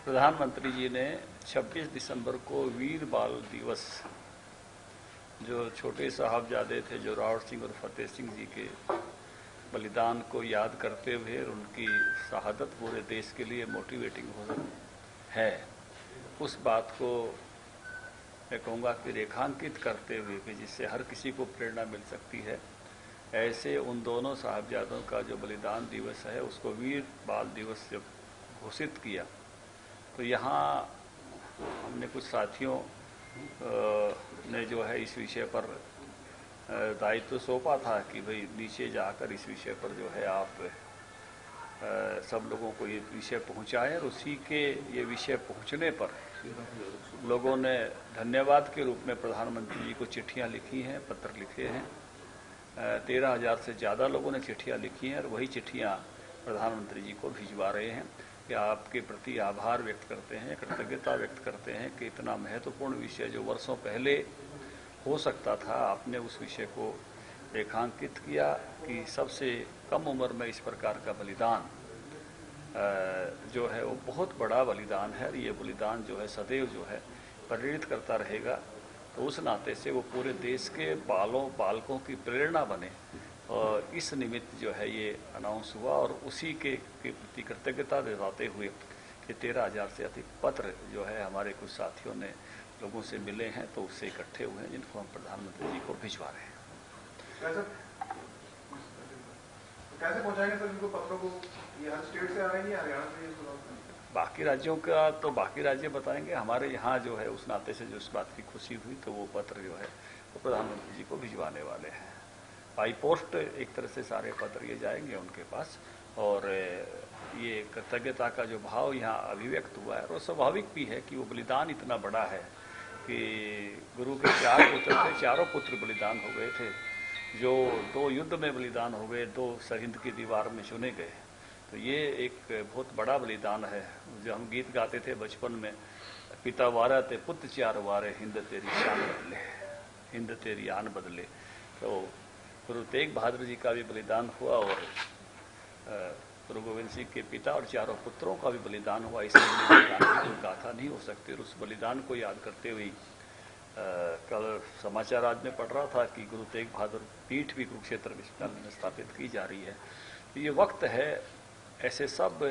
प्रधानमंत्री जी ने 26 दिसंबर को वीर बाल दिवस, जो छोटे साहबजादे थे जोरावर सिंह और फतेह सिंह जी के बलिदान को याद करते हुए और उनकी शहादत पूरे देश के लिए मोटिवेटिंग है, उस बात को मैं कहूँगा कि रेखांकित करते हुए कि जिससे हर किसी को प्रेरणा मिल सकती है, ऐसे उन दोनों साहबजादों का जो बलिदान दिवस है उसको वीर बाल दिवस जब घोषित किया तो यहाँ हमने कुछ साथियों ने जो है इस विषय पर दायित्व सौंपा था कि भाई नीचे जाकर इस विषय पर जो है आप सब लोगों को ये विषय पहुँचाएं, और उसी के ये विषय पहुँचने पर लोगों ने धन्यवाद के रूप में प्रधानमंत्री जी को चिट्ठियाँ लिखी हैं, पत्र लिखे हैं। 13,000 से ज़्यादा लोगों ने चिट्ठियाँ लिखी हैं और वही चिट्ठियाँ प्रधानमंत्री जी को भिजवा रहे हैं कि आपके प्रति आभार व्यक्त करते हैं, कृतज्ञता व्यक्त करते हैं कि इतना महत्वपूर्ण विषय जो वर्षों पहले हो सकता था, आपने उस विषय को रेखांकित किया कि सबसे कम उम्र में इस प्रकार का बलिदान जो है वो बहुत बड़ा बलिदान है और ये बलिदान जो है सदैव जो है प्रेरित करता रहेगा। तो उस नाते से वो पूरे देश के बालकों की प्रेरणा बने और इस निमित्त जो है ये अनाउंस हुआ, और उसी के प्रति कृतज्ञता दिखाते हुए कि 13,000 से अधिक पत्र जो है हमारे कुछ साथियों ने लोगों से मिले हैं तो उससे इकट्ठे हुए हैं, जिनको हम प्रधानमंत्री जी को भिजवा रहे हैं। कैसे पहुंचाएंगे सर इनको पत्रों को? ये हर स्टेट से आ रही है, हरियाणा से? बाकी राज्यों का तो बाकी राज्य बताएंगे, हमारे यहाँ जो है उस नाते से जो इस बात की खुशी हुई तो वो पत्र जो है वो प्रधानमंत्री जी को भिजवाने वाले हैं। बाई पोस्ट एक तरह से सारे पत्र ये जाएंगे उनके पास, और ये कृतज्ञता का जो भाव यहाँ अभिव्यक्त हुआ है वो स्वाभाविक भी है कि वो बलिदान इतना बड़ा है कि गुरु के 4 पुत्र थे, चारों पुत्र बलिदान हो गए थे, जो 2 युद्ध में बलिदान हो गए, 2 सरहिंद की दीवार में चुने गए। तो ये एक बहुत बड़ा बलिदान है। जो हम गीत गाते थे बचपन में, पिता वारा ते पुत्र 4 वारे, हिंद तेरी शान बदले, हिंद तेरी आन बदले। तो गुरु तेग बहादुर जी का भी बलिदान हुआ और गुरु गोविंद सिंह के पिता और 4 पुत्रों का भी बलिदान हुआ। इसलिए बलिदान की कोई गाथा नहीं हो सकती। और उस बलिदान को याद करते हुए कल समाचार आज में पढ़ रहा था कि गुरु तेग बहादुर पीठ भी कुरुक्षेत्र विश्वविद्यालय में स्थापित की जा रही है। तो ये वक्त है ऐसे सब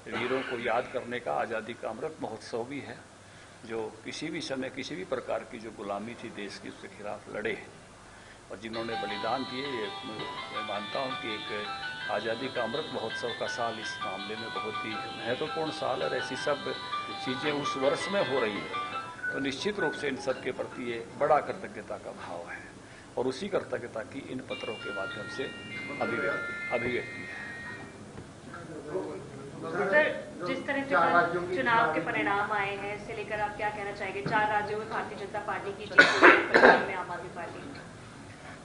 वीरों को याद करने का। आज़ादी का अमृत महोत्सव भी है, जो किसी भी समय किसी भी प्रकार की जो गुलामी थी देश की, उसके खिलाफ लड़े और जिन्होंने बलिदान दिए। ये मैं मानता हूँ कि एक आज़ादी का अमृत महोत्सव का साल इस मामले में बहुत ही महत्वपूर्ण साल है। ऐसी सब चीज़ें उस वर्ष में हो रही है तो निश्चित रूप से इन सब के प्रति ये बड़ा कृतज्ञता का भाव है, और उसी कृतज्ञता की इन पत्रों के माध्यम से अभिव्यक्ति है। जिस तरह से चुनाव के परिणाम आए हैं, इससे लेकर आप क्या कहना चाहेंगे? 4 राज्यों में भारतीय जनता पार्टी की जीत हुई, पंजाब में आम आदमी पार्टी।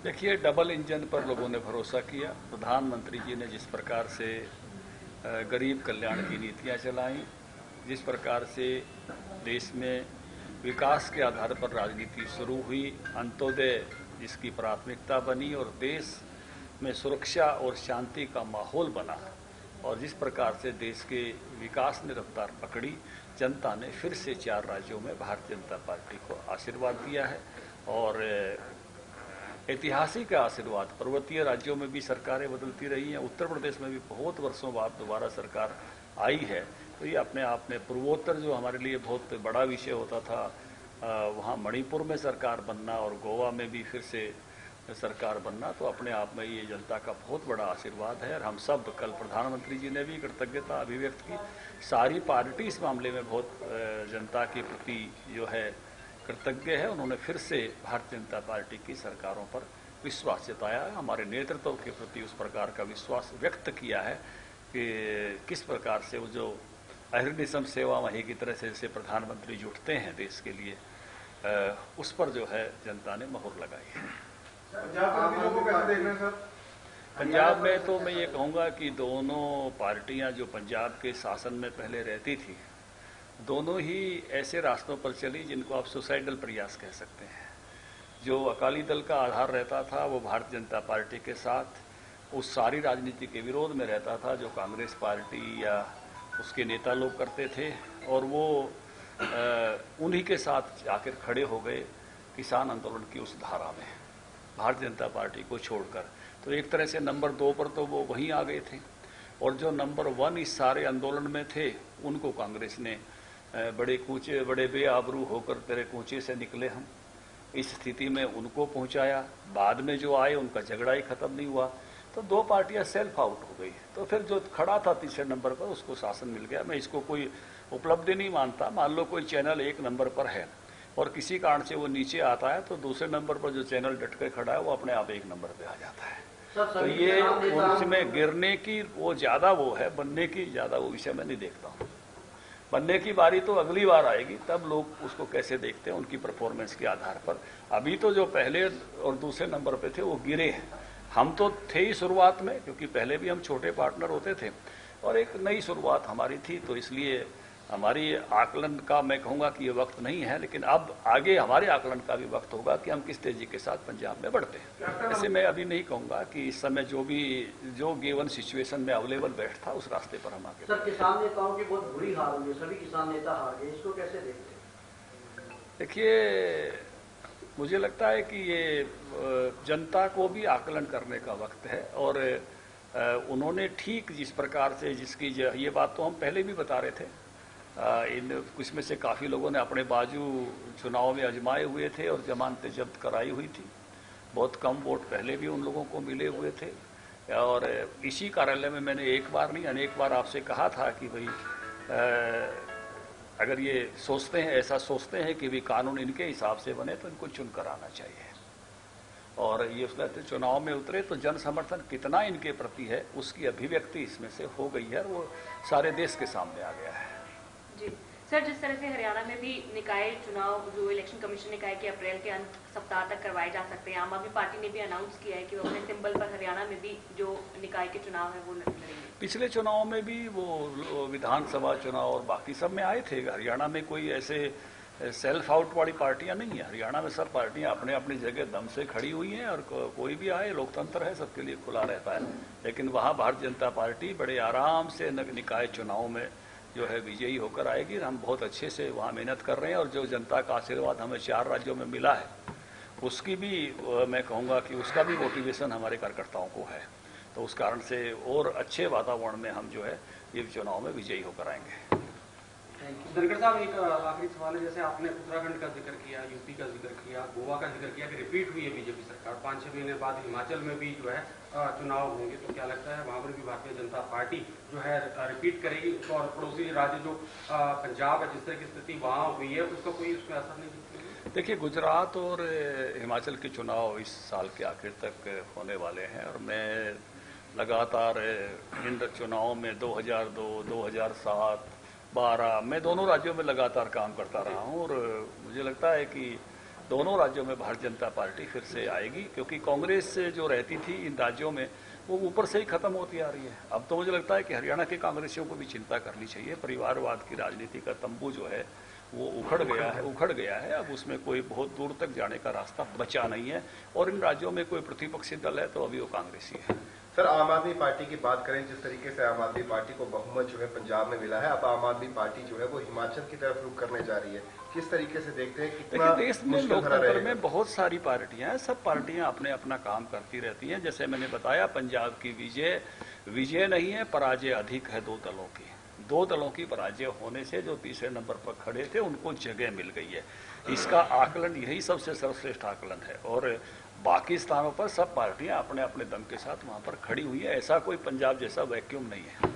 देखिए, डबल इंजन पर लोगों ने भरोसा किया। प्रधानमंत्री जी ने जिस प्रकार से गरीब कल्याण की नीतियां चलाई, जिस प्रकार से देश में विकास के आधार पर राजनीति शुरू हुई, अंत्योदय जिसकी प्राथमिकता बनी और देश में सुरक्षा और शांति का माहौल बना, और जिस प्रकार से देश के विकास ने रफ्तार पकड़ी, जनता ने फिर से 4 राज्यों में भारतीय जनता पार्टी को आशीर्वाद दिया है। और ऐतिहासिक आशीर्वाद। पर्वतीय राज्यों में भी सरकारें बदलती रही हैं, उत्तर प्रदेश में भी बहुत वर्षों बाद दोबारा सरकार आई है। तो ये अपने आप में पूर्वोत्तर जो हमारे लिए बहुत बड़ा विषय होता था, वहाँ मणिपुर में सरकार बनना और गोवा में भी फिर से सरकार बनना, तो अपने आप में ये जनता का बहुत बड़ा आशीर्वाद है। और हम सब, कल प्रधानमंत्री जी ने भी कृतज्ञता अभिव्यक्त की। सारी पार्टी इस मामले में बहुत जनता के प्रति जो है कृतज्ञ है। उन्होंने फिर से भारतीय जनता पार्टी की सरकारों पर विश्वास जताया है, हमारे नेतृत्व के प्रति उस प्रकार का विश्वास व्यक्त किया है कि किस प्रकार से वो जो अहिर्निशम सेवा वही की तरह से जैसे प्रधानमंत्री जुटते हैं देश के लिए, उस पर जो है जनता ने मोहर लगाई है। पंजाब में तो मैं ये कहूँगा कि दोनों पार्टियां जो पंजाब के शासन में पहले रहती थी, दोनों ही ऐसे रास्तों पर चली जिनको आप सुसाइडल प्रयास कह सकते हैं। जो अकाली दल का आधार रहता था वो भारतीय जनता पार्टी के साथ उस सारी राजनीति के विरोध में रहता था जो कांग्रेस पार्टी या उसके नेता लोग करते थे, और वो उन्हीं के साथ आकर खड़े हो गए किसान आंदोलन की उस धारा में, भारतीय जनता पार्टी को छोड़कर। तो एक तरह से नंबर 2 पर तो वो वहीं आ गए थे, और जो नंबर 1 इस सारे आंदोलन में थे उनको कांग्रेस ने बड़े कूचे, बड़े बेआबरू होकर तेरे कूचे से निकले हम, इस स्थिति में उनको पहुंचाया। बाद में जो आए उनका झगड़ा ही खत्म नहीं हुआ, तो 2 पार्टियां सेल्फ आउट हो गई। तो फिर जो खड़ा था तीसरे नंबर पर उसको शासन मिल गया। मैं इसको कोई उपलब्धि नहीं मानता। मान लो कोई चैनल 1 नंबर पर है और किसी कारण से वो नीचे आता है, तो दूसरे नंबर पर जो चैनल डट कर खड़ा है वो अपने आप 1 नंबर पे आ जाता है। तो ये उसमें गिरने की वो ज्यादा वो है, बनने की ज्यादा वो विषय मैं नहीं देखता हूँ। बनने की बारी तो अगली बार आएगी, तब लोग उसको कैसे देखते हैं उनकी परफॉर्मेंस के आधार पर। अभी तो जो पहले और दूसरे नंबर पे थे वो गिरे हैं। हम तो थे ही शुरुआत में, क्योंकि पहले भी हम छोटे पार्टनर होते थे और एक नई शुरुआत हमारी थी, तो इसलिए हमारी आकलन का मैं कहूँगा कि ये वक्त नहीं है, लेकिन अब आगे हमारे आकलन का भी वक्त होगा कि हम किस तेजी के साथ पंजाब में बढ़ते हैं। ऐसे मैं अभी नहीं कहूँगा कि इस समय जो गिवन सिचुएशन में अवेलेबल बैठ था उस रास्ते पर हम आगे। सर, किसान नेताओं की बहुत बुरी हार हुई है, सभी किसान नेता हार गए, इसको कैसे देखते हैं? देखिए, मुझे लगता है कि ये जनता को भी आकलन करने का वक्त है, और उन्होंने ठीक जिस प्रकार से जिसकी ये बात तो हम पहले भी बता रहे थे, कुछ में से काफ़ी लोगों ने अपने बाजू चुनाव में आजमाए हुए थे और जमानतें जब्त कराई हुई थी। बहुत कम वोट पहले भी उन लोगों को मिले हुए थे, और इसी कार्यालय में मैंने एक बार नहीं अनेक बार आपसे कहा था कि भाई अगर ये सोचते हैं, ऐसा सोचते हैं कि भी कानून इनके हिसाब से बने तो इनको चुन कर आना चाहिए। और ये उसमें चुनाव में उतरे तो जन समर्थन कितना इनके प्रति है उसकी अभिव्यक्ति इसमें से हो गई है, और वो सारे देश के सामने आ गया है। जी सर, जिस तरह से हरियाणा में भी निकाय चुनाव जो इलेक्शन कमीशन ने कहा है कि अप्रैल के अंत सप्ताह तक करवाए जा सकते हैं, आम आदमी पार्टी ने भी अनाउंस किया है कि वो अपने सिंबल पर हरियाणा में भी जो निकाय के चुनाव है वो लड़ेंगे। पिछले चुनाव में भी वो विधानसभा चुनाव और बाकी सब में आए थे। हरियाणा में कोई ऐसे सेल्फ आउट वाली पार्टियां नहीं है। हरियाणा में सब पार्टियां अपने अपनी जगह दम से खड़ी हुई हैं, और कोई भी आए, लोकतंत्र है, सबके लिए खुला रहता है। लेकिन वहाँ भारतीय जनता पार्टी बड़े आराम से निकाय चुनाव में जो है विजयी होकर आएगी। हम बहुत अच्छे से वहाँ मेहनत कर रहे हैं, और जो जनता का आशीर्वाद हमें 4 राज्यों में मिला है उसकी भी मैं कहूँगा कि उसका भी मोटिवेशन हमारे कार्यकर्ताओं को है। तो उस कारण से और अच्छे वातावरण में हम जो है ये चुनाव में विजयी होकर आएंगे। धनखड़ साहब, एक आखिरी सवाल है। जैसे आपने उत्तराखंड का जिक्र किया, यूपी का जिक्र किया, गोवा का जिक्र किया कि रिपीट हुई है बीजेपी सरकार, 5-6 महीने बाद हिमाचल में भी जो है चुनाव होंगे, तो क्या लगता है वहाँ पर भी भारतीय जनता पार्टी जो है रिपीट करेगी? और पड़ोसी राज्य जो पंजाब है, जिस तरह की स्थिति वहाँ हुई है, उसका कोई उसमें असर नहीं दिखता? देखिए, गुजरात और हिमाचल के चुनाव इस साल के आखिर तक होने वाले हैं, और मैं लगातार इन चुनावों में 2002, 2007, 12 मैं दोनों राज्यों में लगातार काम करता रहा हूं, और मुझे लगता है कि दोनों राज्यों में भारतीय जनता पार्टी फिर से आएगी, क्योंकि कांग्रेस जो रहती थी इन राज्यों में वो ऊपर से ही खत्म होती आ रही है। अब तो मुझे लगता है कि हरियाणा के कांग्रेसियों को भी चिंता करनी चाहिए। परिवारवाद की राजनीति का तंबू जो है वो उखड़ गया है। अब उसमें कोई बहुत दूर तक जाने का रास्ता बचा नहीं है, और इन राज्यों में कोई प्रतिपक्षी दल है तो अभी वो कांग्रेसी है। सर, आम आदमी पार्टी की बात करें, जिस तरीके से आम आदमी पार्टी को बहुमत जो है पंजाब में मिला है, अब आम आदमी पार्टी जो है वो हिमाचल की तरफ रुख करने जा रही है, किस तरीके से देखते हैं? कितना देश में लोकतंत्र में बहुत सारी पार्टियां हैं, सब पार्टियां अपने अपना काम करती रहती हैं। जैसे मैंने बताया, पंजाब की विजय नहीं है, पराजय अधिक है 2 दलों की। 2 दलों की पराजय होने से जो तीसरे नंबर पर खड़े थे उनको जगह मिल गई है। इसका आकलन यही सबसे सर्वश्रेष्ठ आकलन है, और बाकी स्थानों पर सब पार्टियां अपने अपने दम के साथ वहां पर खड़ी हुई है। ऐसा कोई पंजाब जैसा वैक्यूम नहीं है।